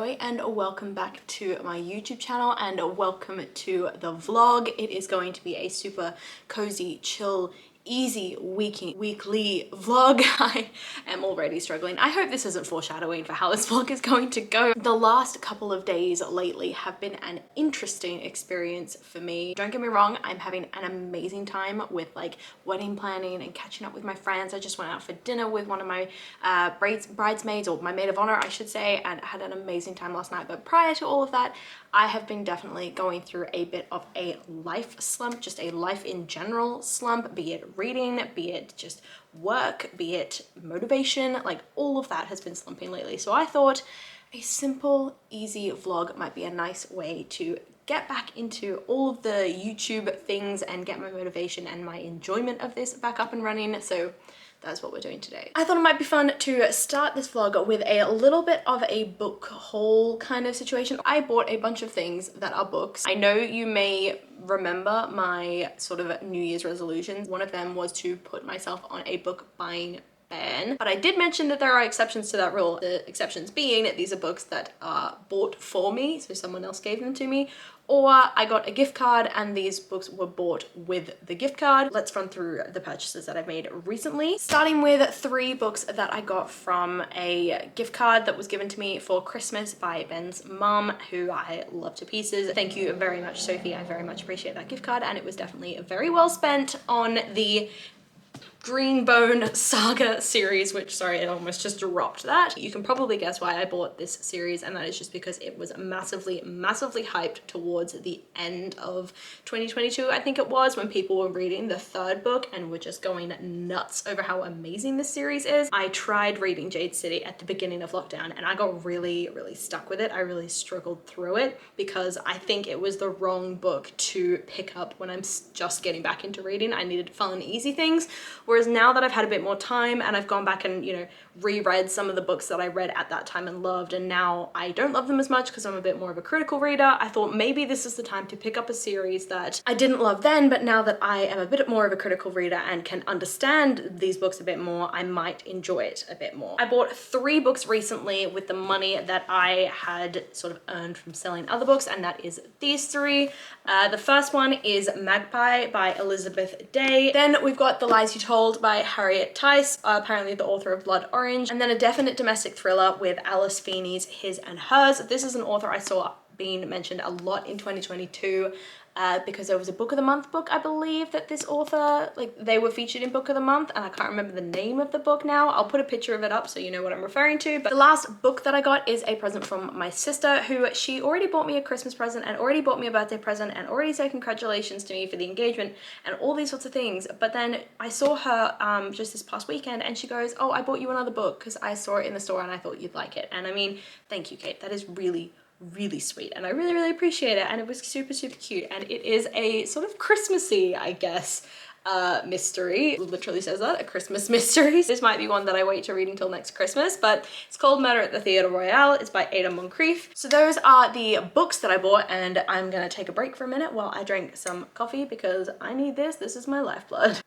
Joy and welcome back to my YouTube channel and welcome to the vlog. It is going to be a super cozy, chill, easy weekly vlog. I am already struggling. I hope this isn't foreshadowing for how this vlog is going to go. The last couple of days lately have been an interesting experience for me. Don't get me wrong, I'm having an amazing time with like wedding planning and catching up with my friends. I just went out for dinner with one of my bridesmaids, or my maid of honor I should say, and had an amazing time last night. But prior to all of that, I have been definitely going through a bit of a life slump, just a life in general slump, be it reading, be it just work, be it motivation, like all of that has been slumping lately. So I thought a simple, easy vlog might be a nice way to get back into all of the YouTube things and get my motivation and my enjoyment of this back up and running. So that's what we're doing today. I thought it might be fun to start this vlog with a little bit of a book haul kind of situation. I bought a bunch of things that are books. I know you may remember my sort of New Year's resolutions. One of them was to put myself on a book buying ban, but I did mention that there are exceptions to that rule. The exceptions being that these are books that are bought for me, so someone else gave them to me, or I got a gift card and these books were bought with the gift card. Let's run through the purchases that I've made recently, starting with 3 books that I got from a gift card that was given to me for Christmas by Ben's mum, who I love to pieces. Thank you very much, Sophie. I very much appreciate that gift card, and it was definitely very well spent on the Greenbone Saga series, which, sorry, I almost just dropped that. You can probably guess why I bought this series, and that is just because it was massively hyped towards the end of 2022, I think it was, when people were reading the 3rd book and were just going nuts over how amazing this series is. I tried reading Jade City at the beginning of lockdown and I got really stuck with it. I really struggled through it because I think it was the wrong book to pick up when I'm just getting back into reading. I needed fun, easy things. Whereas now that I've had a bit more time and I've gone back and, you know, reread some of the books that I read at that time and loved, and now I don't love them as much because I'm a bit more of a critical reader, I thought maybe this is the time to pick up a series that I didn't love then, but now that I am a bit more of a critical reader and can understand these books a bit more, I might enjoy it a bit more. I bought 3 books recently with the money that I had sort of earned from selling other books, and that is these 3. The first one is Magpie by Elizabeth Day. Then we've got The Lies You Told by Harriet Tice, apparently the author of Blood Orange, and then a definite domestic thriller with Alice Feeney's His and Hers. This is an author I saw being mentioned a lot in 2022 because there was a Book of the Month book, I believe, that this author, like, they were featured in Book of the Month, and I can't remember the name of the book now. I'll put a picture of it up so you know what I'm referring to. But the last book that I got is a present from my sister, who she already bought me a Christmas present and already bought me a birthday present and already said congratulations to me for the engagement and all these sorts of things. But then I saw her just this past weekend and she goes, "Oh, I bought you another book because I saw it in the store and I thought you'd like it." And I mean, thank you, Kate. That is really sweet, and I really appreciate it, and it was super cute, and it is a sort of Christmassy, I guess, mystery. It literally says that, a Christmas mystery. This might be one that I wait to read until next Christmas, but it's called Murder at the Theatre Royale. It's by Ada Moncrief. So those are the books that I bought, and I'm gonna take a break for a minute while I drink some coffee because I need this. This is my lifeblood.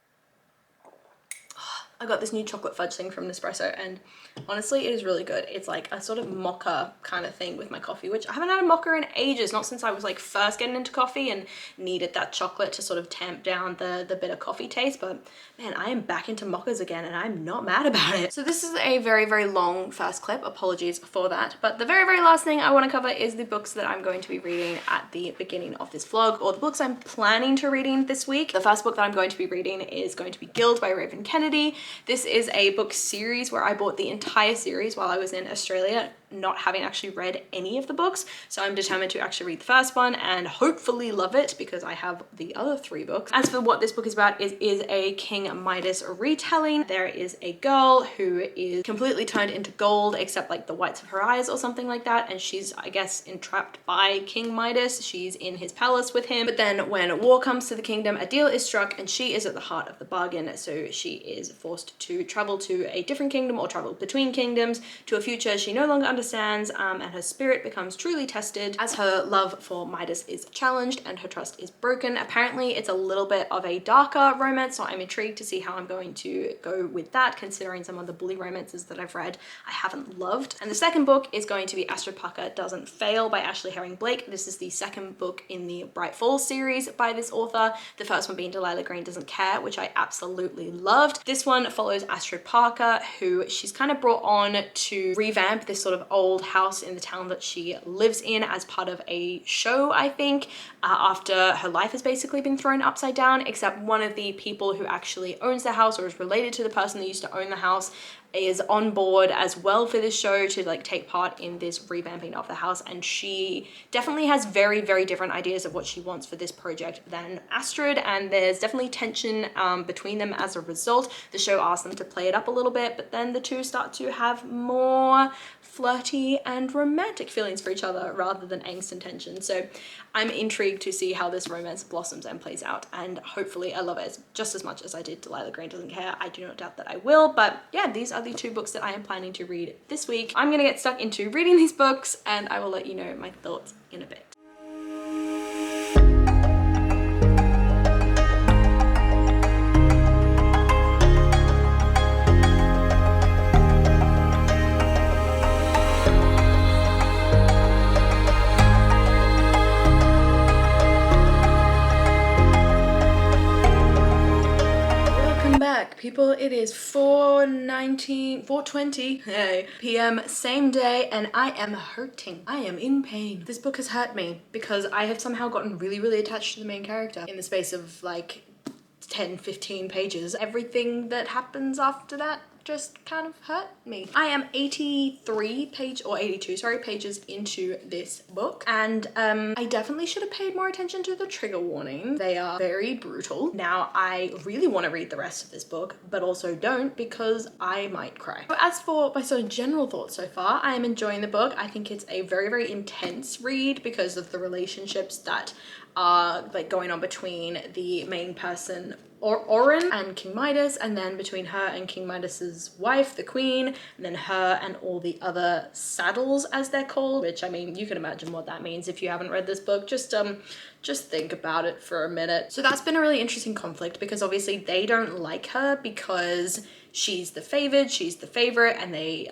I got this new chocolate fudge thing from Nespresso, and honestly it is really good. It's like a sort of mocha kind of thing with my coffee, which I haven't had a mocha in ages, not since I was like first getting into coffee and needed that chocolate to sort of tamp down the bitter coffee taste. But man, I am back into mochas again and I'm not mad about it. So this is a very long first clip, apologies for that, but the very last thing I want to cover is the books that I'm going to be reading at the beginning of this vlog, or the books I'm planning to reading this week. The first book that I'm going to be reading is going to be Guild by Raven Kennedy. This is a book series where I bought the entire series while I was in Australia, not having actually read any of the books. So I'm determined to actually read the first one and hopefully love it because I have the other 3 books. As for what this book is about, it is a King Midas retelling. There is a girl who is completely turned into gold except like the whites of her eyes or something like that, and she's, I guess, entrapped by King Midas. She's in his palace with him, but then when war comes to the kingdom, a deal is struck and she is at the heart of the bargain, so she is forced to travel to a different kingdom or travel between kingdoms to a future she no longer understands understands, and her spirit becomes truly tested as her love for Midas is challenged and her trust is broken. Apparently it's a little bit of a darker romance, so I'm intrigued to see how I'm going to go with that, considering some of the bully romances that I've read I haven't loved. And the second book is going to be Astrid Parker Doesn't Fail by Ashley Herring Blake. This is the second book in the Bright Falls series by this author. The first one being Delilah Green Doesn't Care, which I absolutely loved. This one follows Astrid Parker, who she's kind of brought on to revamp this sort of old house in the town that she lives in as part of a show, I think, after her life has basically been thrown upside down, except one of the people who actually owns the house or is related to the person that used to own the house is on board as well for this show to like take part in this revamping of the house, and she definitely has very, very different ideas of what she wants for this project than Astrid, and there's definitely tension between them as a result. The show asks them to play it up a little bit, but then the two start to have more flirty and romantic feelings for each other rather than angst and tension. So I'm intrigued to see how this romance blossoms and plays out, and hopefully I love it just as much as I did Delilah Green Doesn't Care. I do not doubt that I will, but yeah, these are the two books that I am planning to read this week. I'm gonna get stuck into reading these books and I will let you know my thoughts in a bit. People, it is 4:20 p.m. same day, and I am hurting. I am in pain. This book has hurt me because I have somehow gotten really, really attached to the main character in the space of like 10-15 pages. Everything that happens after that just kind of hurt me. I am 82 pages into this book, and I definitely should have paid more attention to the trigger warnings. They are very brutal. Now I really want to read the rest of this book, but also don't because I might cry. But as for my sort of general thoughts so far, I am enjoying the book. I think it's a very, very intense read because of the relationships that are like going on between the main person Oren and King Midas, and then between her and King Midas's wife, the queen, and then her and all the other saddles as they're called, which I mean, you can imagine what that means if you haven't read this book. Just think about it for a minute. So that's been a really interesting conflict because obviously they don't like her because she's the favored, she's the favorite, and they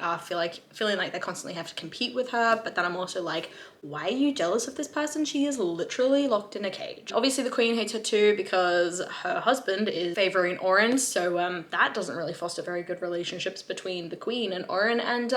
feeling like they constantly have to compete with her. But then I'm also like, why are you jealous of this person? She is literally locked in a cage. Obviously the queen hates her too because her husband is favoring Oren, so that doesn't really foster very good relationships between the queen and Oren, and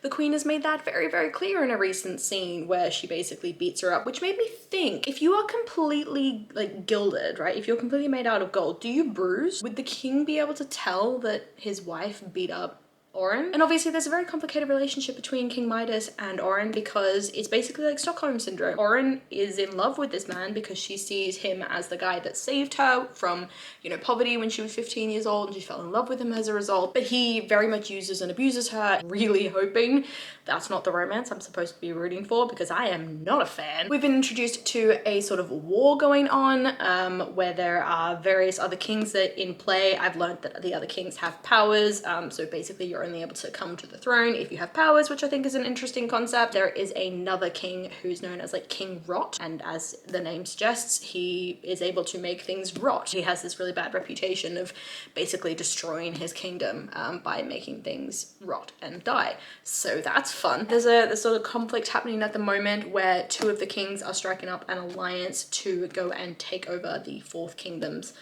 the queen has made that very, very clear in a recent scene where she basically beats her up, which made me think, if you are completely like gilded, right? If you're completely made out of gold, do you bruise? Would the king be able to tell that his wife beat up Oren? And obviously there's a very complicated relationship between King Midas and Oren because it's basically like Stockholm syndrome. Oren is in love with this man because she sees him as the guy that saved her from, you know, poverty when she was 15 years old, and she fell in love with him as a result. But he very much uses and abuses her, really hoping that's not the romance I'm supposed to be rooting for, because I am not a fan. We've been introduced to a sort of war going on where there are various other kings that in play. I've learned that the other kings have powers, so basically you're only able to come to the throne if you have powers, which I think is an interesting concept. There is another king who's known as like King Rot, and as the name suggests, he is able to make things rot. He has this really bad reputation of basically destroying his kingdom by making things rot and die. So that's fun. There's a sort of conflict happening at the moment where two of the kings are striking up an alliance to go and take over the Fourth Kingdom's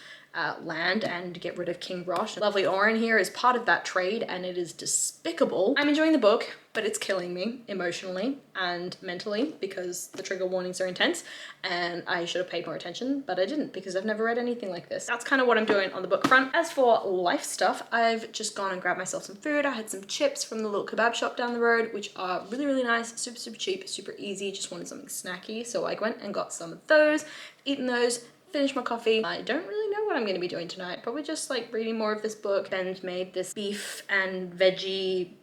land and get rid of King Rot. Lovely Oren here is part of that trade, and it is despicable. I'm enjoying the book, but it's killing me emotionally and mentally because the trigger warnings are intense, and I should have paid more attention, but I didn't because I've never read anything like this. That's kind of what I'm doing on the book front. As for life stuff, I've just gone and grabbed myself some food. I had some chips from the little kebab shop down the road, which are really, really nice, super, super cheap, super easy. Just wanted something snacky, so I went and got some of those, eaten those, finished my coffee. I don't really know what I'm going to be doing tonight. Probably just like reading more of this book. Ben's made this beef and veggie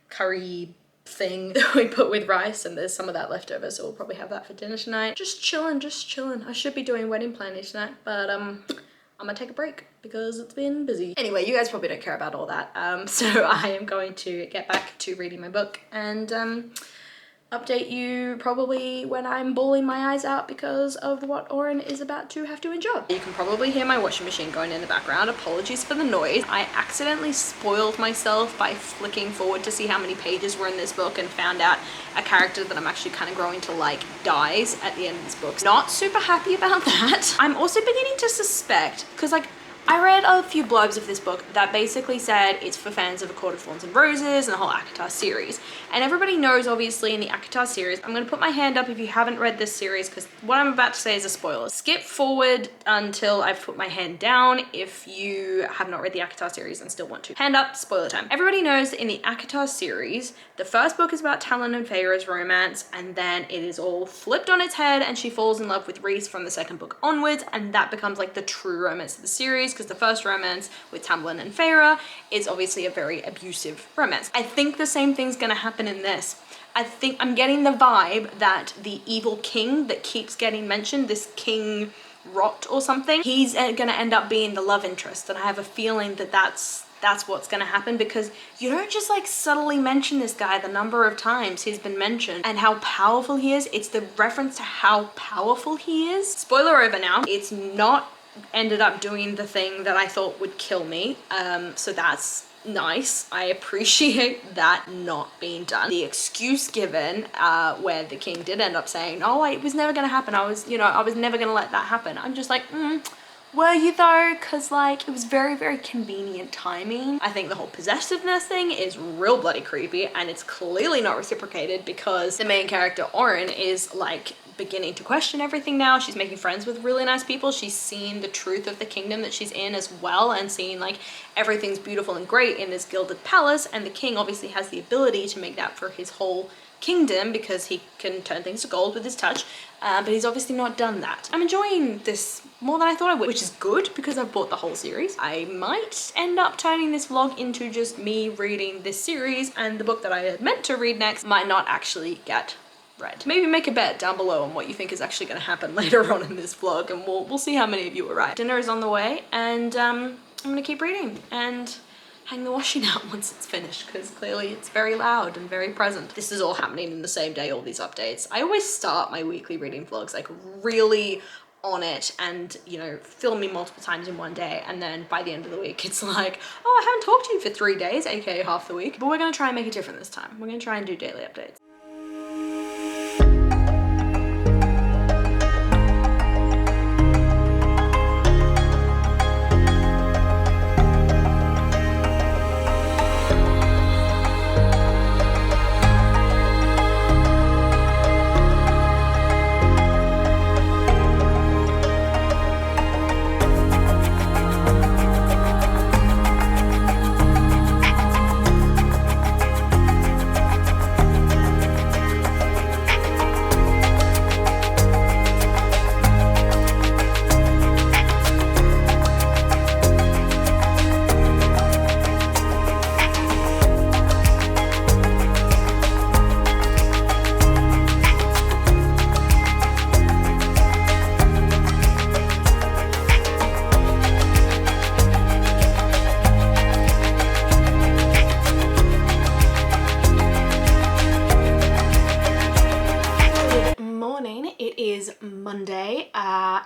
curry thing that we put with rice, and there's some of that left over, so we'll probably have that for dinner tonight. Just chilling, just chilling. I should be doing wedding planning tonight, but I'm gonna take a break because it's been busy. Anyway, you guys probably don't care about all that. So I am going to get back to reading my book and update you probably when I'm bawling my eyes out because of what Oren is about to have to endure. You can probably hear my washing machine going in the background. Apologies for the noise. I accidentally spoiled myself by flicking forward to see how many pages were in this book and found out a character that I'm actually kind of growing to like dies at the end of this book. Not super happy about that. I'm also beginning to suspect, because like I read a few blurbs of this book that basically said it's for fans of A Court of Thorns and Roses and the whole ACOTAR series. And everybody knows, obviously, in the ACOTAR series, I'm going to put my hand up if you haven't read this series because what I'm about to say is a spoiler. Skip forward until I've put my hand down if you have not read the ACOTAR series and still want to. Hand up, spoiler time. Everybody knows that in the ACOTAR series, the first book is about Talon and Feyre's romance, and then it is all flipped on its head and she falls in love with Rhys from the second book onwards, and that becomes like the true romance of the series, because the first romance with Tamlin and Feyre is obviously a very abusive romance. I think the same thing's gonna happen in this. I think I'm getting the vibe that the evil king that keeps getting mentioned, this King Rot or something, he's gonna end up being the love interest, and I have a feeling that that's what's gonna happen, because you don't just like subtly mention this guy the number of times he's been mentioned and how powerful he is. It's the reference to how powerful he is. Spoiler over now. It's not ended up doing the thing that I thought would kill me, so that's nice. I appreciate that not being done. The excuse given where the king did end up saying, oh, it was never gonna happen, I was never gonna let that happen. I'm just like, were you though? Because like it was very, very convenient timing. I think the whole possessiveness thing is real bloody creepy, and it's clearly not reciprocated because the main character Oren is like beginning to question everything now. She's making friends with really nice people. She's seen the truth of the kingdom that she's in as well, and seeing like everything's beautiful and great in this gilded palace, and the king obviously has the ability to make that for his whole kingdom because he can turn things to gold with his touch, but he's obviously not done that. I'm enjoying this more than I thought I would, which is good because I've bought the whole series. I might end up turning this vlog into just me reading this series, and the book that I had meant to read next might not actually get read. Maybe make a bet down below on what you think is actually going to happen later on in this vlog, and we'll see how many of you are right. Dinner is on the way, and I'm gonna keep reading and hang the washing out once it's finished, because clearly it's very loud and very present. This is all happening in the same day, all these updates. I always start my weekly reading vlogs like really on it and, you know, filming multiple times in one day, and then by the end of the week it's like, oh, I haven't talked to you for 3 days, aka half the week. But we're gonna try and make it different this time. We're gonna try and do daily updates. Monday.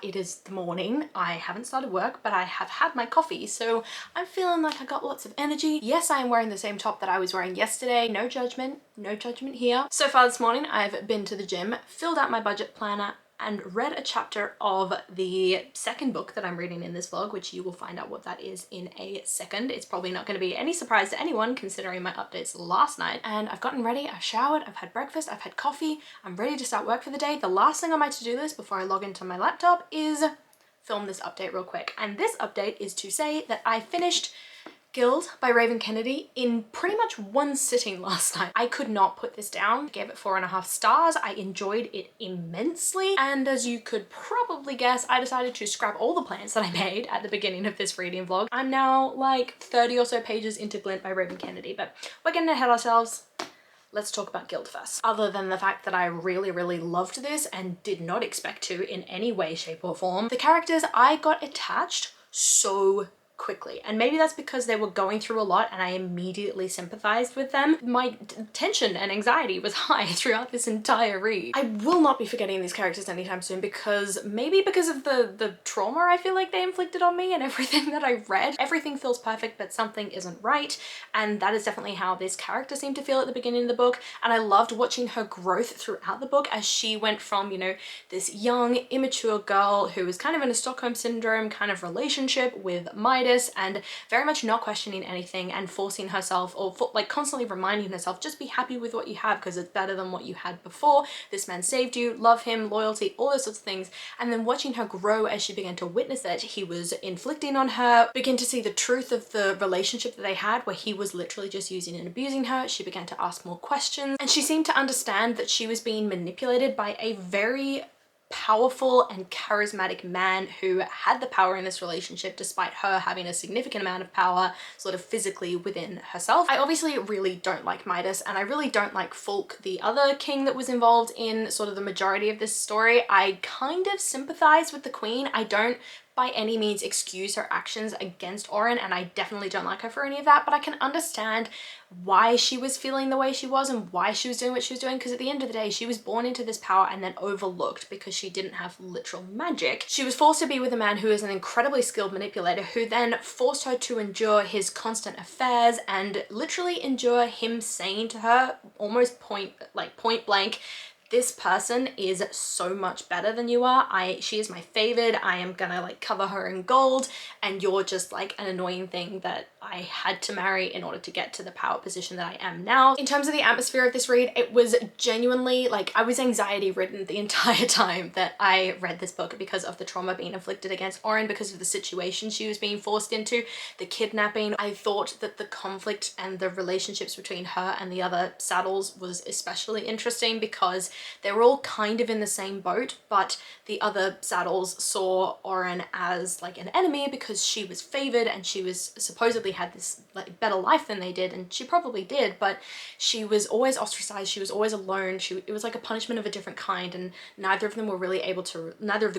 It is the morning. I haven't started work, but I have had my coffee, so I'm feeling like I got lots of energy. Yes, I am wearing the same top that I was wearing yesterday. No judgment here. So far this morning, I've been to the gym, filled out my budget planner, and read a chapter of the second book that I'm reading in this vlog, which you will find out what that is in a second. It's probably not going to be any surprise to anyone considering my updates last night. And I've gotten ready, I've showered, I've had breakfast, I've had coffee, I'm ready to start work for the day. The last thing on my to-do list before I log into my laptop is film this update real quick. And this update is to say that I finished Guild by Raven Kennedy in pretty much one sitting last night. I could not put this down. I gave it 4.5 stars. I enjoyed it immensely. And as you could probably guess, I decided to scrap all the plans that I made at the beginning of this reading vlog. I'm now like 30 or so pages into Glint by Raven Kennedy, but we're getting ahead of ourselves. Let's talk about Guild first. Other than the fact that I really, really loved this and did not expect to in any way, shape or form, the characters I got attached so quickly. And maybe that's because they were going through a lot and I immediately sympathized with them. My tension and anxiety was high throughout this entire read. I will not be forgetting these characters anytime soon because maybe because of the trauma I feel like they inflicted on me and everything that I read. Everything feels perfect but something isn't right, and that is definitely how this character seemed to feel at the beginning of the book. And I loved watching her growth throughout the book as she went from, you know, this young immature girl who was kind of in a Stockholm syndrome kind of relationship with Midas and very much not questioning anything and forcing herself, or like constantly reminding herself, just be happy with what you have because it's better than what you had before. This man saved you, love him, loyalty, all those sorts of things. And then watching her grow as she began to witness that he was inflicting on her, begin to see the truth of the relationship that they had where he was literally just using and abusing her. She began to ask more questions and she seemed to understand that she was being manipulated by a very powerful and charismatic man who had the power in this relationship despite her having a significant amount of power sort of physically within herself. I obviously really don't like Midas and I really don't like Fulk, the other king that was involved in sort of the majority of this story. I kind of sympathize with the queen. I don't by any means excuse her actions against Oren, and I definitely don't like her for any of that, but I can understand why she was feeling the way she was and why she was doing what she was doing, because at the end of the day she was born into this power and then overlooked because she didn't have literal magic. She was forced to be with a man who is an incredibly skilled manipulator who then forced her to endure his constant affairs and literally endure him saying to her almost point blank, this person is so much better than you are. She is my favored. I am gonna like cover her in gold and you're just like an annoying thing that I had to marry in order to get to the power position that I am now. In terms of the atmosphere of this read, it was genuinely like I was anxiety ridden the entire time that I read this book because of the trauma being inflicted against Oren, because of the situation she was being forced into, the kidnapping. I thought that the conflict and the relationships between her and the other saddles was especially interesting because they were all kind of in the same boat, but the other saddles saw Oren as like an enemy because she was favored and she was supposedly had this like better life than they did, and she probably did, but she was always ostracized, she was always alone. It was like a punishment of a different kind, and neither of the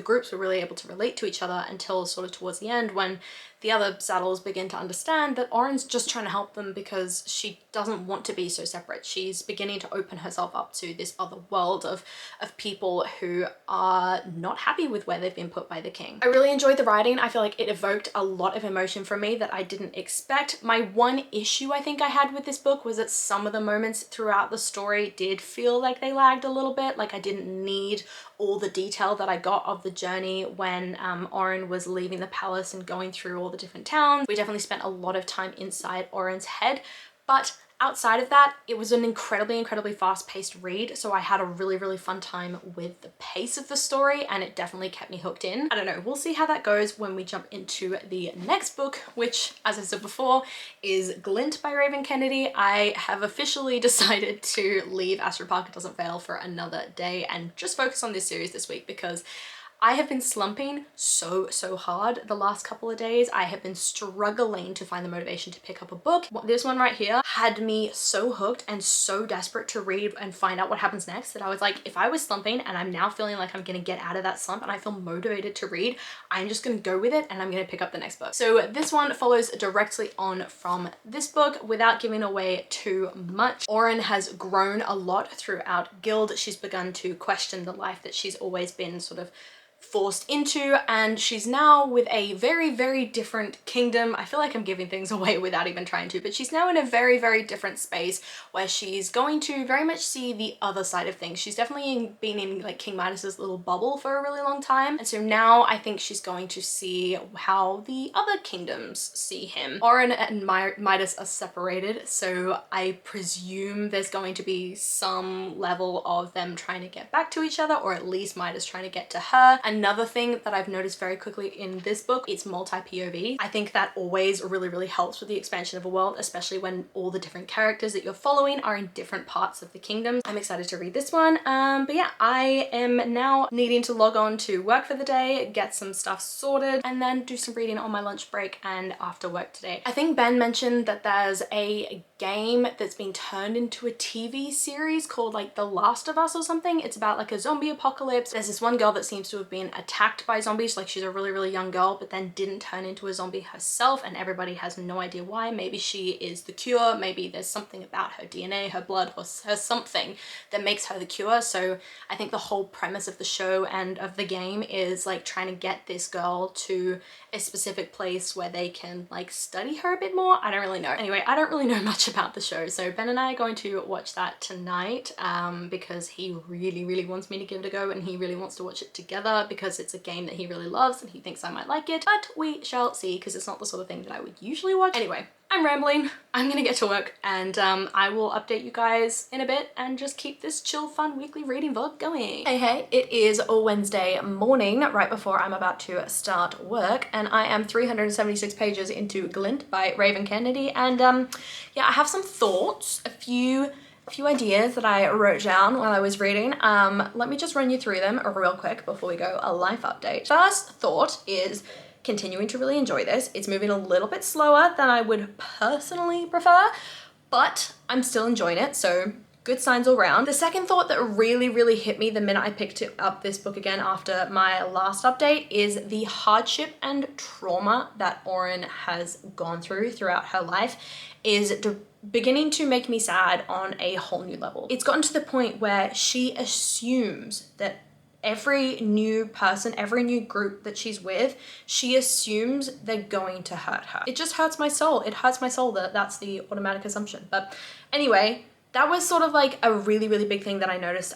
groups were really able to relate to each other until sort of towards the end when the other saddles begin to understand that Oren's just trying to help them because she doesn't want to be so separate. She's beginning to open herself up to this other world of people who are not happy with where they've been put by the king. I really enjoyed the writing. I feel like it evoked a lot of emotion from me that I didn't expect. My one issue I think I had with this book was that some of the moments throughout the story did feel like they lagged a little bit. Like I didn't need all the detail that I got of the journey when Oren was leaving the palace and going through all the different towns. We definitely spent a lot of time inside Oren's head, but outside of that, it was an incredibly fast-paced read, so I had a really fun time with the pace of the story, and it definitely kept me hooked in. I don't know, we'll see how that goes when we jump into the next book, which, as I said before, is Glint by Raven Kennedy. I have officially decided to leave Astrid Parker Doesn't Fail for another day and just focus on this series this week because I have been slumping so hard the last couple of days. I have been struggling to find the motivation to pick up a book. This one right here had me so hooked and so desperate to read and find out what happens next that I was like, if I was slumping and I'm now feeling like I'm gonna get out of that slump and I feel motivated to read, I'm just gonna go with it and I'm gonna pick up the next book. So this one follows directly on from this book without giving away too much. Oren has grown a lot throughout Guild. She's begun to question the life that she's always been sort of forced into, and she's now with a very different kingdom. I feel like I'm giving things away without even trying to, but she's now in a very different space where she's going to very much see the other side of things. She's definitely been in like King Midas's little bubble for a really long time, and so now I think she's going to see how the other kingdoms see him. Oren and Midas are separated, so I presume there's going to be some level of them trying to get back to each other, or at least Midas trying to get to her. Another thing that I've noticed very quickly in this book, it's multi-POV. I think that always really helps with the expansion of a world, especially when all the different characters that you're following are in different parts of the kingdom. I'm excited to read this one. But yeah, I am now needing to log on to work for the day, get some stuff sorted, and then do some reading on my lunch break and after work today. I think Ben mentioned that there's a game that's been turned into a TV series called like The Last of Us or something. It's about like a zombie apocalypse. There's this one girl that seems to have been attacked by zombies, like she's a really, really young girl, but then didn't turn into a zombie herself, and everybody has no idea why. Maybe she is the cure, maybe there's something about her DNA, her blood, or her something that makes her the cure. So I think the whole premise of the show and of the game is like trying to get this girl to a specific place where they can like study her a bit more. I don't really know. Anyway, I don't really know much about the show, so Ben and I are going to watch that tonight because he really, really wants me to give it a go, and he really wants to watch it together because it's a game that he really loves and he thinks I might like it, but we shall see because it's not the sort of thing that I would usually watch. Anyway, I'm rambling. I'm gonna get to work, and I will update you guys in a bit and just keep this chill, fun weekly reading vlog going. Hey, it is a Wednesday morning right before I'm about to start work, and I am 376 pages into Glint by Raven Kennedy, and yeah, I have some thoughts, a few ideas that I wrote down while I was reading. Let me just run you through them real quick before we go a life update. First thought is continuing to really enjoy this. It's moving a little bit slower than I would personally prefer, but I'm still enjoying it, so good signs all round. The second thought that really, really hit me the minute I picked up this book again after my last update is the hardship and trauma that Oren has gone through throughout her life is beginning to make me sad on a whole new level. It's gotten to the point where she assumes that every new person, every new group that she's with, she assumes they're going to hurt her. It just hurts my soul. It hurts my soul that that's the automatic assumption. But anyway, that was sort of like a really, really big thing that I noticed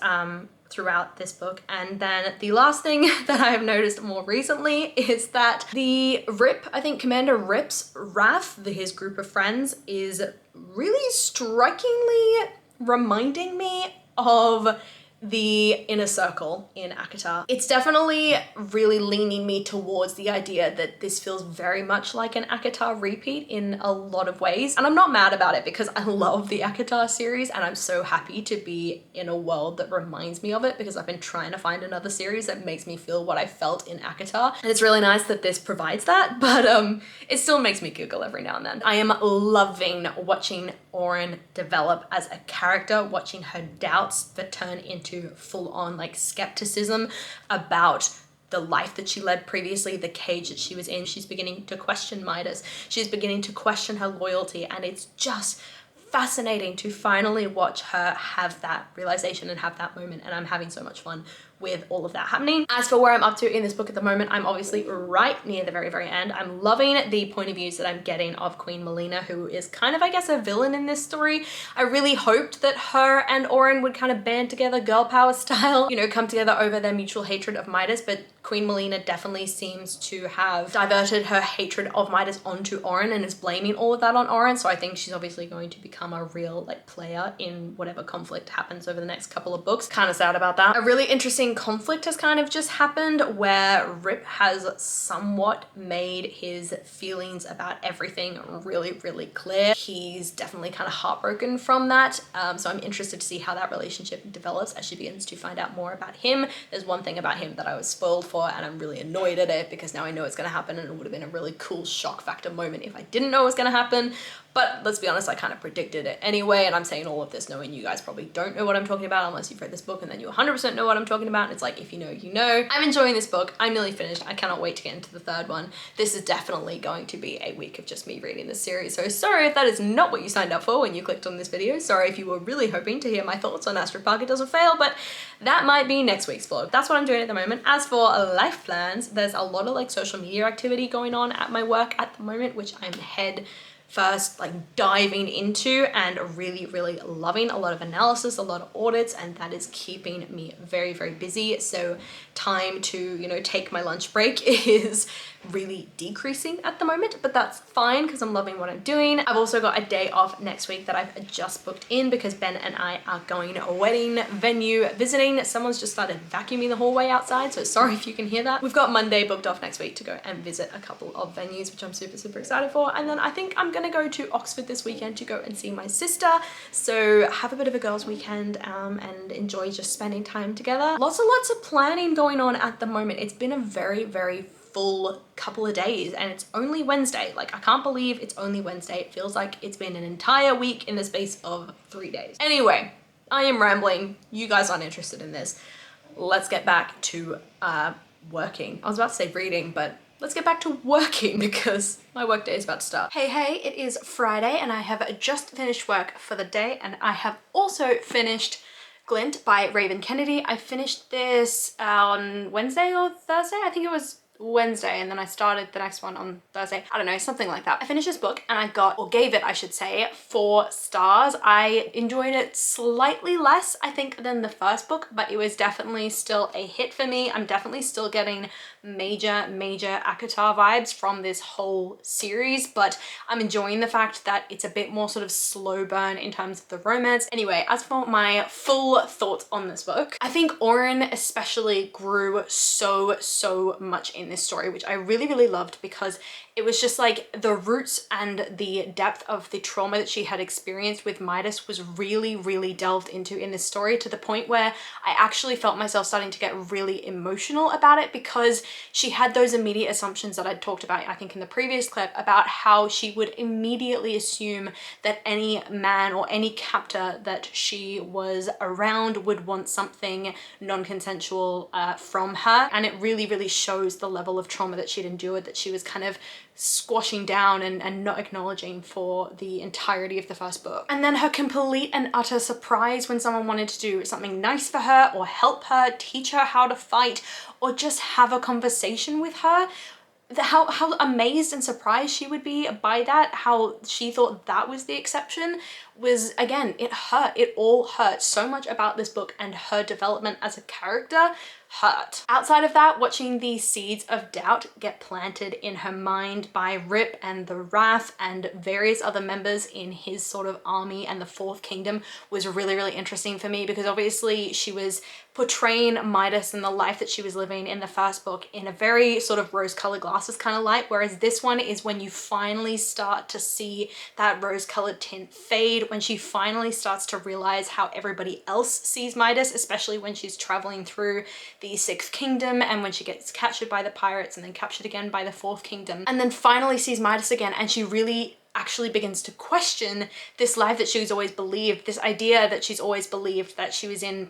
throughout this book. And then the last thing that I have noticed more recently is that the Rip, I think Commander Rip's wrath, his group of friends, is really strikingly reminding me of the inner circle in ACOTAR. It's definitely really leaning me towards the idea that this feels very much like an ACOTAR repeat in a lot of ways. And I'm not mad about it because I love the ACOTAR series and I'm so happy to be in a world that reminds me of it because I've been trying to find another series that makes me feel what I felt in ACOTAR. And it's really nice that this provides that, but it still makes me giggle every now and then. I am loving watching Oren develop as a character, watching her doubts that turn into full-on like skepticism about the life that she led previously, the cage that she was in. She's beginning to question Midas. She's beginning to question her loyalty, and it's just fascinating to finally watch her have that realization and have that moment, and I'm having so much fun with all of that happening. As for where I'm up to in this book at the moment, I'm obviously right near the very, very end. I'm loving the point of views that I'm getting of Queen Melina, who is kind of, I guess, a villain in this story. I really hoped that her and Oren would kind of band together girl power style, you know, come together over their mutual hatred of Midas, but Queen Melina definitely seems to have diverted her hatred of Midas onto Oren and is blaming all of that on Oren, so I think she's obviously going to become a real like player in whatever conflict happens over the next couple of books. Kind of sad about that. A really interesting conflict has kind of just happened where Rip has somewhat made his feelings about everything really, really clear. He's definitely kind of heartbroken from that, so I'm interested to see how that relationship develops as she begins to find out more about him. There's one thing about him that I was spoiled for and I'm really annoyed at it because now I know it's going to happen, and it would have been a really cool shock factor moment if I didn't know it was going to happen. But let's be honest, I kind of predicted it anyway, and I'm saying all of this knowing you guys probably don't know what I'm talking about unless you've read this book, and then you 100% know what I'm talking about. And it's like, if you know, you know. I'm enjoying this book. I'm nearly finished. I cannot wait to get into the third one. This is definitely going to be a week of just me reading this series. So sorry if that is not what you signed up for when you clicked on this video. Sorry if you were really hoping to hear my thoughts on Astrid Parker Doesn't Fail, but that might be next week's vlog. That's what I'm doing at the moment. As for life plans, there's a lot of like social media activity going on at my work at the moment, which I'm head first like diving into and really, really loving. A lot of analysis, a lot of audits, and that is keeping me very, very busy. So time to, you know, take my lunch break is really decreasing at the moment, but that's fine because I'm loving what I'm doing. I've also got a day off next week that I've just booked in because Ben and I are going a wedding venue visiting. Someone's just started vacuuming the hallway outside, so sorry if you can hear that. We've got Monday booked off next week to go and visit a couple of venues, which I'm super, super excited for. And then I think I'm gonna go to Oxford this weekend to go and see my sister. So have a bit of a girls' weekend and enjoy just spending time together. Lots and lots of planning going on at the moment. It's been a very, very full couple of days, and it's only Wednesday. Like, I can't believe it's only Wednesday. It feels like it's been an entire week in the space of 3 days. Anyway, I am rambling. You guys aren't interested in this. Let's get back to working. I was about to say reading, but let's get back to working because my work day is about to start. Hey, it is Friday and I have just finished work for the day, and I have also finished Glint by Raven Kennedy. I finished this on Wednesday or Thursday. I think it was Wednesday, and then I started the next one on Thursday. I don't know, something like that. I finished this book and I got, or gave it, I should say, 4 stars. I enjoyed it slightly less, I think, than the first book, but it was definitely still a hit for me. I'm definitely still getting major ACOTAR vibes from this whole series, but I'm enjoying the fact that it's a bit more sort of slow burn in terms of the romance. Anyway, as for my full thoughts on this book, I think Oren especially grew so much in this story, which I really loved, because it was just like the roots and the depth of the trauma that she had experienced with Midas was really delved into in this story, to the point where I actually felt myself starting to get really emotional about it, because she had those immediate assumptions that I'd talked about, I think in the previous clip, about how she would immediately assume that any man or any captor that she was around would want something non-consensual from her. And it really shows the level of trauma that she'd endured, that she was kind of squashing down and not acknowledging for the entirety of the first book. And then her complete and utter surprise when someone wanted to do something nice for her, or help her, teach her how to fight, or just have a conversation with her. How amazed and surprised she would be by that, how she thought that was the exception, was, again, it hurt. It all hurt. So much about this book and her development as a character hurt. Outside of that, watching the seeds of doubt get planted in her mind by Rip and the Wrath and various other members in his sort of army and the Fourth Kingdom was really interesting for me, because obviously she was portraying Midas and the life that she was living in the first book in a very sort of rose-colored glasses kind of light, whereas this one is when you finally start to see that rose-colored tint fade, when she finally starts to realize how everybody else sees Midas, especially when she's traveling through the Sixth Kingdom and when she gets captured by the pirates and then captured again by the Fourth Kingdom, and then finally sees Midas again, and she really actually begins to question this life that she's always believed, this idea that she's always believed, that she was in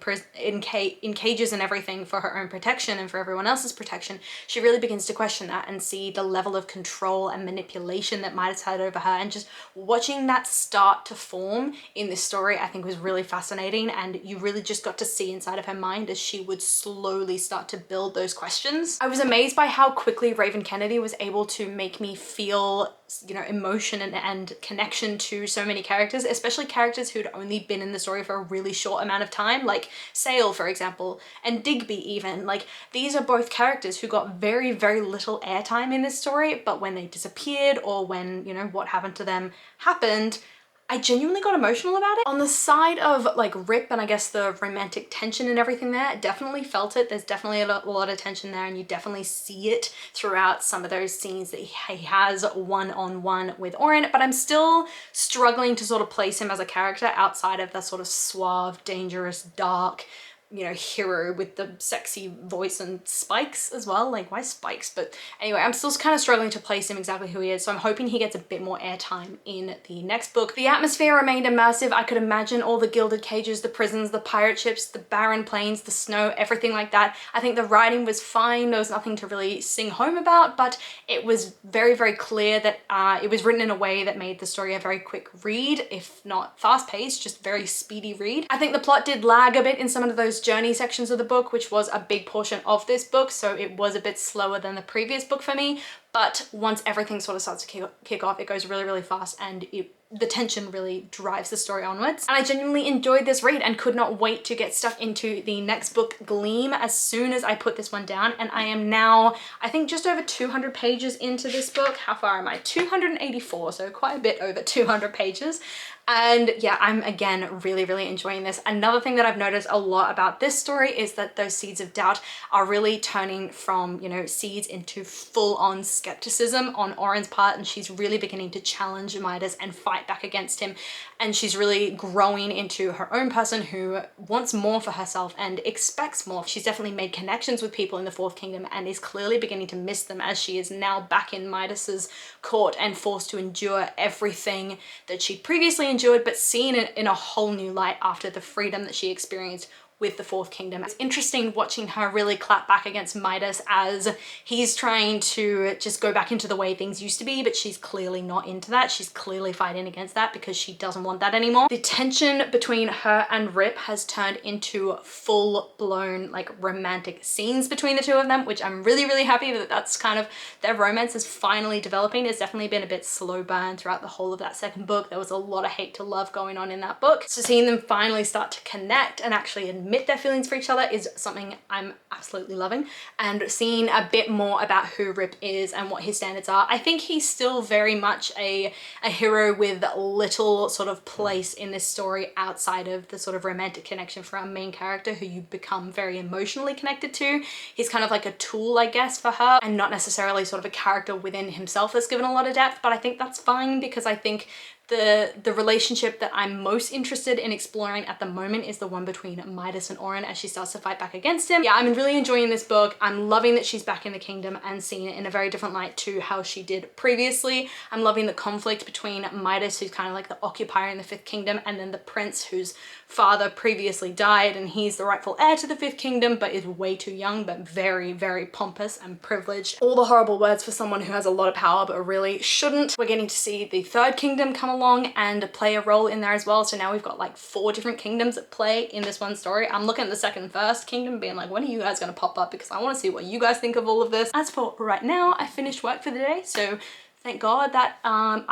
cages and everything for her own protection and for everyone else's protection. She really begins to question that and see the level of control and manipulation that Midas had over her, and just watching that start to form in this story I think was really fascinating, and you really just got to see inside of her mind as she would slowly start to build those questions. I was amazed by how quickly Raven Kennedy was able to make me feel, you know, emotion and connection to so many characters, especially characters who'd only been in the story for a really short amount of time, like Sale, for example, and Digby even. Like, these are both characters who got very little airtime in this story, but when they disappeared, or when, you know, what happened to them happened, I genuinely got emotional about it. On the side of like Rip and I guess the romantic tension and everything there, definitely felt it. There's definitely a lot of tension there, and you definitely see it throughout some of those scenes that he has one-on-one with Oren, but I'm still struggling to sort of place him as a character outside of the sort of suave, dangerous, dark, you know, hero with the sexy voice and spikes as well. Like, why spikes? But anyway, I'm still kind of struggling to place him exactly who he is, so I'm hoping he gets a bit more airtime in the next book. The atmosphere remained immersive. I could imagine all the gilded cages, the prisons, the pirate ships, the barren plains, the snow, everything like that. I think the writing was fine. There was nothing to really sing home about, but it was very clear that it was written in a way that made the story a very quick read, if not fast-paced, just very speedy read. I think the plot did lag a bit in some of those journey sections of the book, which was a big portion of this book, so it was a bit slower than the previous book for me, but once everything sort of starts to kick off, it goes really fast, and the tension really drives the story onwards. And I genuinely enjoyed this read and could not wait to get stuck into the next book, Gleam, as soon as I put this one down. And I am now, I think, just over 200 pages into this book. How far am I? 284, so quite a bit over 200 pages. And yeah, I'm again really enjoying this. Another thing that I've noticed a lot about this story is that those seeds of doubt are really turning from, you know, seeds into full-on skepticism on Oren's part, and she's really beginning to challenge Midas and fight back against him. And she's really growing into her own person who wants more for herself and expects more. She's definitely made connections with people in the Fourth Kingdom and is clearly beginning to miss them as she is now back in Midas's court and forced to endure everything that she previously endured, but seen it in a whole new light after the freedom that she experienced with the Fourth Kingdom. It's interesting watching her really clap back against Midas as he's trying to just go back into the way things used to be, but she's clearly not into that. She's clearly fighting against that because she doesn't want that anymore. The tension between her and Rip has turned into full-blown like romantic scenes between the two of them, which I'm really, really happy that that's kind of, their romance is finally developing. It's definitely been a bit slow burn throughout the whole of that second book. There was a lot of hate to love going on in that book. So seeing them finally start to connect and actually admit their feelings for each other is something I'm absolutely loving, and seeing a bit more about who Rip is and what his standards are. I think he's still very much a hero with little sort of place in this story outside of the sort of romantic connection for our main character, who you become very emotionally connected to. He's kind of like a tool, I guess, for her, and not necessarily sort of a character within himself that's given a lot of depth, but I think that's fine because I think the relationship that I'm most interested in exploring at the moment is the one between Midas and Oren as she starts to fight back against him. Yeah, I'm really enjoying this book. I'm loving that she's back in the kingdom and seeing it in a very different light to how she did previously. I'm loving the conflict between Midas, who's kind of like the occupier in the Fifth Kingdom, and then the prince whose father previously died and he's the rightful heir to the Fifth Kingdom but is way too young, but very, very pompous and privileged. All the horrible words for someone who has a lot of power but really shouldn't. We're getting to see the Third Kingdom come along and play a role in there as well. So now we've got like 4 different kingdoms at play in this one story. I'm looking at the second and first kingdom being like, when are you guys gonna pop up? Because I want to see what you guys think of all of this. As for right now, I finished work for the day, so thank God that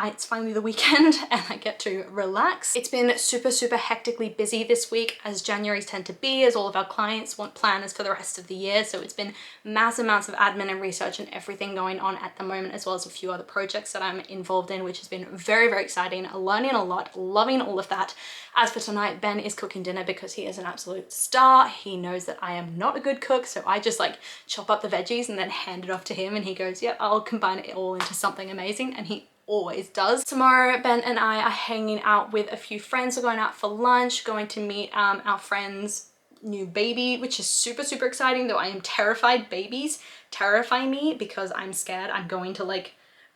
it's finally the weekend and I get to relax. It's been super, super hectically busy this week, as January's tend to be, as all of our clients want planners for the rest of the year. So it's been massive amounts of admin and research and everything going on at the moment, as well as a few other projects that I'm involved in, which has been very, very exciting, learning a lot, loving all of that. As for tonight, Ben is cooking dinner because he is an absolute star. He knows that I am not a good cook, so I just like chop up the veggies and then hand it off to him and he goes, yep, I'll combine it all into something amazing, and he always does. Tomorrow, Ben and I are hanging out with a few friends. We're going out for lunch, going to meet our friend's new baby, which is super, super exciting, though I am terrified. Babies terrify me because I'm scared I'm going to like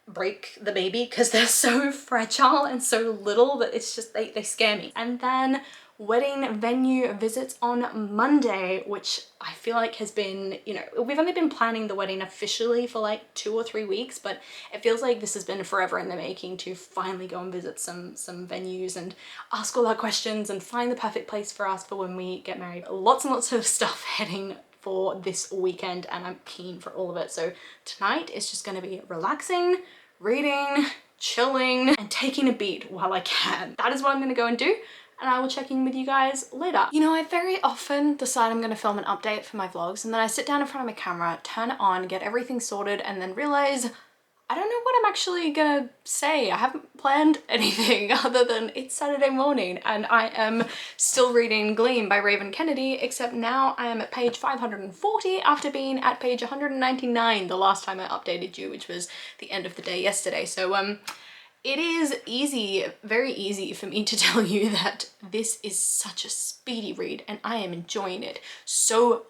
break the baby because they're so fragile and so little that it's just, they scare me. And then wedding venue visits on Monday, which I feel like has been, you know, we've only been planning the wedding officially for like 2 or 3 weeks, but it feels like this has been forever in the making to finally go and visit some venues and ask all our questions and find the perfect place for us for when we get married. Lots and lots of stuff heading for this weekend and I'm keen for all of it. So tonight is just going to be relaxing, reading, chilling, and taking a beat while I can. That is what I'm going to go and do, and I will check in with you guys later. You know, I very often decide I'm going to film an update for my vlogs, and then I sit down in front of my camera, turn it on, get everything sorted, and then realize I don't know what I'm actually gonna say. I haven't planned anything other than it's Saturday morning and I am still reading Gleam by Raven Kennedy, except now I am at page 540 after being at page 199 the last time I updated you, which was the end of the day yesterday. So it is easy, very easy for me to tell you that this is such a speedy read and I am enjoying it so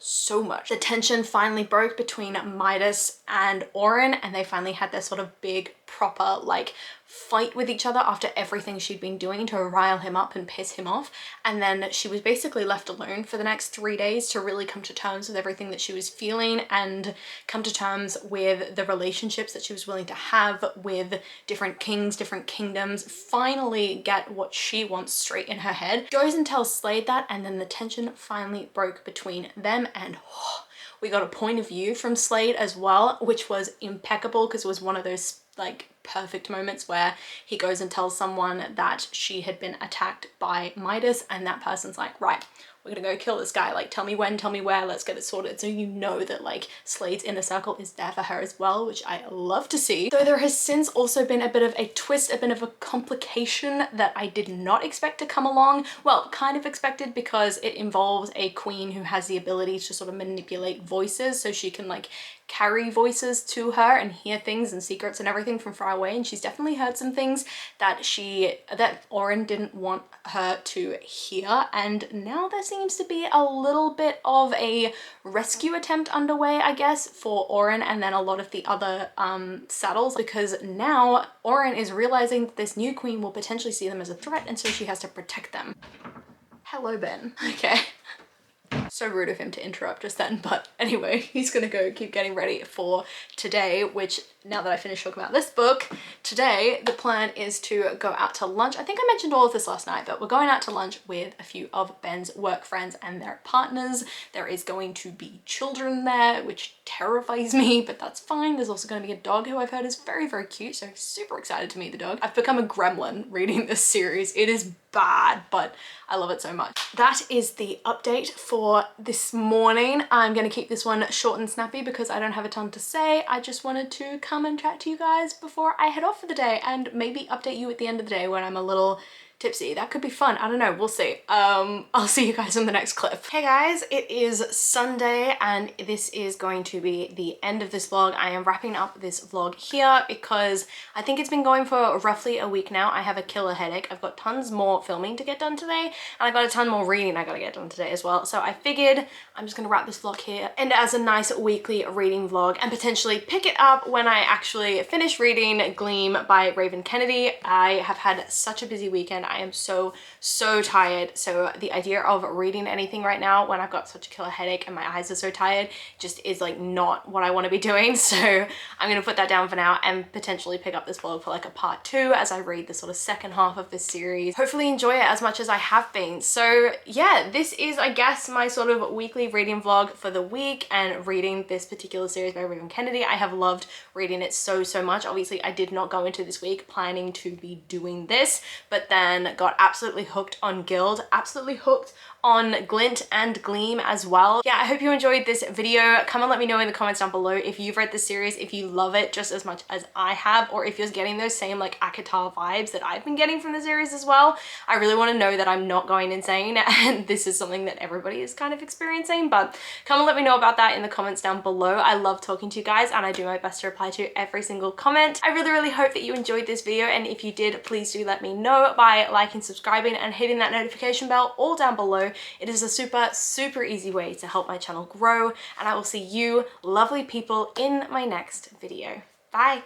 much. The tension finally broke between Midas and Oren, and they finally had their sort of big proper like fight with each other after everything she'd been doing to rile him up and piss him off. And then she was basically left alone for the next 3 days to really come to terms with everything that she was feeling and come to terms with the relationships that she was willing to have with different kings, different kingdoms, finally get what she wants straight in her head. Goes and tells Slade that, and then the tension finally broke between them, and we got a point of view from Slade as well, which was impeccable because it was one of those like perfect moments where he goes and tells someone that she had been attacked by Midas, and that person's like, right, we're gonna go kill this guy, like tell me when, tell me where, let's get it sorted. So you know that like Slade's inner circle is there for her as well, which I love to see. Though there has since also been a bit of a twist, a bit of a complication that I did not expect to come along. Well, kind of expected, because it involves a queen who has the ability to sort of manipulate voices, so she can like carry voices to her and hear things and secrets and everything from far away, and she's definitely heard some things that Oren didn't want her to hear. And now there seems to be a little bit of a rescue attempt underway, I guess, for Oren and then a lot of the other saddles, because now Oren is realizing that this new queen will potentially see them as a threat, and so she has to protect them. Hello, Ben. Okay. So rude of him to interrupt just then, but anyway, he's gonna go keep getting ready for today, which now that I finished talking about this book, today the plan is to go out to lunch. I think I mentioned all of this last night, but we're going out to lunch with a few of Ben's work friends and their partners. There is going to be children there, which terrifies me, but that's fine. There's also going to be a dog who I've heard is very, very cute, so super excited to meet the dog. I've become a gremlin reading this series. It is bad, but I love it so much. That is the update for this morning. I'm gonna keep this one short and snappy because I don't have a ton to say. I just wanted to come and chat to you guys before I head off for the day, and maybe update you at the end of the day when I'm a little tipsy. That could be fun. I don't know, we'll see. I'll see you guys in the next clip. Hey guys, it is Sunday and this is going to be the end of this vlog. I am wrapping up this vlog here because I think it's been going for roughly a week now. I have a killer headache. I've got tons more filming to get done today, and I've got a ton more reading I gotta get done today as well. So I figured I'm just gonna wrap this vlog here and as a nice weekly reading vlog, and potentially pick it up when I actually finish reading Gleam by Raven Kennedy. I have had such a busy weekend. I am so tired, so the idea of reading anything right now when I've got such a killer headache and my eyes are so tired just is like not what I want to be doing. So I'm gonna put that down for now and potentially pick up this vlog for like a part 2 as I read the sort of second half of this series. Hopefully enjoy it as much as I have been. So yeah, this is, I guess, my sort of weekly reading vlog for the week and reading this particular series by Raven Kennedy. I have loved reading it so much. Obviously I did not go into this week planning to be doing this, but then got absolutely hooked on Guild, absolutely hooked on Glint and Gleam as well. Yeah, I hope you enjoyed this video. Come and let me know in the comments down below if you've read this series, if you love it just as much as I have, or if you're getting those same like ACOTAR vibes that I've been getting from the series as well. I really want to know that I'm not going insane and this is something that everybody is kind of experiencing, but come and let me know about that in the comments down below. I love talking to you guys and I do my best to reply to every single comment. I really hope that you enjoyed this video, and if you did, please do let me know by liking, subscribing, and hitting that notification bell all down below. It is a super easy way to help my channel grow, and I will see you lovely people in my next video. Bye!